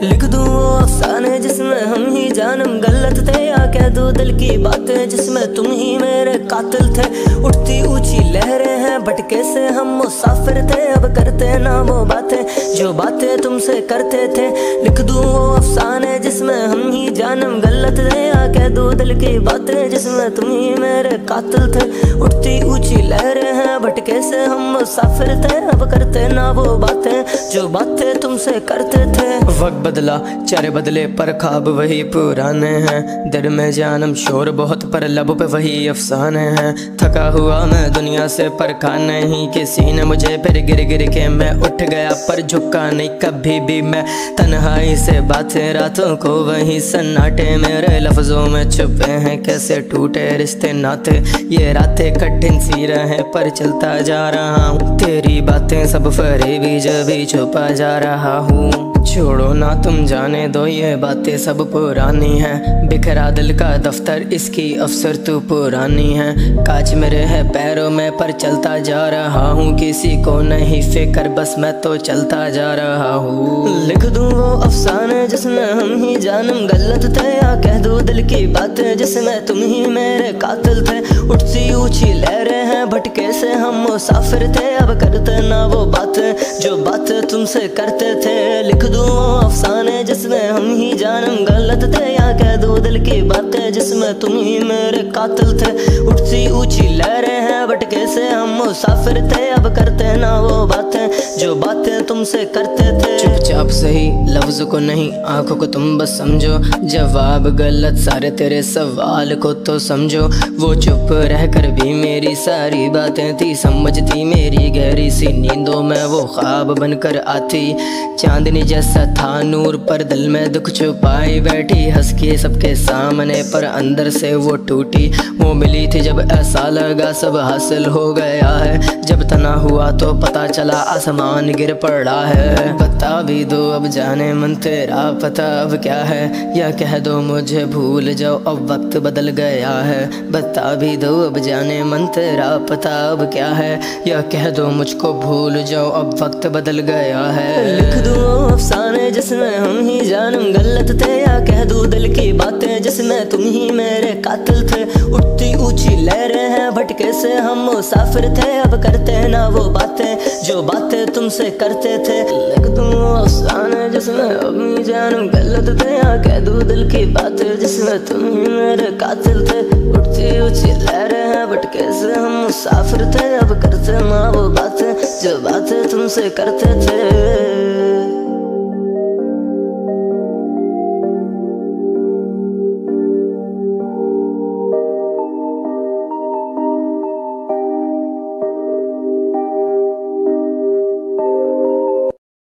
लिख दूं वो अफसाने जिसमें हम ही जानम गलत थे, या कह दूं दिल की बातें जिसमें तुम ही मेरे कातिल थे। उठती ऊंची लहरें हैं भटके से हम मुसाफिर थे, अब करते ना वो बातें जो बातें तुमसे करते थे। लिख दूं वो अफसाने जिसमें हम ही जानम गलत थे, या कह दूं दिल की बातें जिसमें तुम ही मेरे कातिल थे। उठती ऊंची लहरें हैं भटके से हम मुसाफिर थे, अब करते ना वो बातें जो बातें तुमसे करते थे। वक्त बदला चेहरे बदले पर ख्वाब वही पुराने हैं, दिल में जानम शोर बहुत पर लब पे वही अफसाने हैं। थका हुआ मैं दुनिया से पर खा नहीं, किसी ने मुझे फिर गिर गिर के मैं उठ गया पर झुका नहीं कभी भी मैं। तन्हाई से बातें रातों को वही सन्नाटे मेरे लफ्जों में छुपे हैं, कैसे टूटे रिश्ते नाते। ये रातें कठिन सी रहे पर चलता जा रहा हूँ, तेरी बातें सब फरेबी जब भी छुपा जा रहा हूँ। छोड़ो ना तुम जाने दो ये बातें सब पुरानी हैं, बिखरा दिल का दफ्तर इसकी अफसर तू पुरानी है। कांच मेरे है पैरों में पर चलता जा रहा हूँ, किसी को नहीं फिक्र बस मैं तो चलता जा रहा हूँ। लिख दूं वो अफसाने जिसमें हम ही जानम गलत थे, या कह दूं दिल की बातें जिसमें तुम ही मेरे कातिल थे। उठती ऊंची लहरें हैं भटके से हम मुसाफिर थे, अब करते ना वो बातें जो बातें तुमसे करते थे। लिख दूं वो अफसाने जिसमें हम ही जानम गलत थे, या कह दूं दिल की बातें जिसमें तुम ही मेरे कातिल थे। उठती ऊंची लहरें हैं भटके से हम मुसाफिर थे, अब करते ना वो बातें जो बातें तुमसे करते थे। चुपचाप सही लफ्ज को नहीं आंखों को तुम बस समझो, जवाब गलत सारे तेरे सवाल को तो समझो। वो चुप रह कर भी मेरी सारी बातें थी, समझती मेरी गहरी सी नींदों में वो ख्वाब बनकर आती। चांदनी जैसा था नूर पर दिल में दुख छुपाई बैठी, हंस के सबके सामने पर अंदर से वो टूटी। वो मिली थी जब ऐसा लगा सब हासिल हो गया है, जब तना हुआ तो पता चला आसमान गिर पड़ा है। बता भी दो अब जाने मन तेरा पता अब क्या है, या कह दो मुझे भूल जाओ अब वक्त बदल गया है। बता भी दो अब जाने मन तेरा पता अब क्या है, या कह दो मुझको भूल जाओ अब वक्त बदल गया है। लिख दूं अफसाने जिसमें हम ही जानम गलत थे, या कह दूं दिल की बातें जिसमें तुम ही मेरे कातिल थे। उठती ऊंची लहरें हैं भटके से हम मुसाफिर थे, अब करते ना वो बातें जो बातें तुमसे करते थे। लिख दूं अफसाने जिसमें हम ही जानम गलत थे, या कह दूं दिल की बातें जिसमें तुम ही मेरे कातिल थे। उठती ऊंची लहरें हैं भटके से हम मुसाफिर थे, अब करते ना वो बातें जो बातें तुमसे करते थे।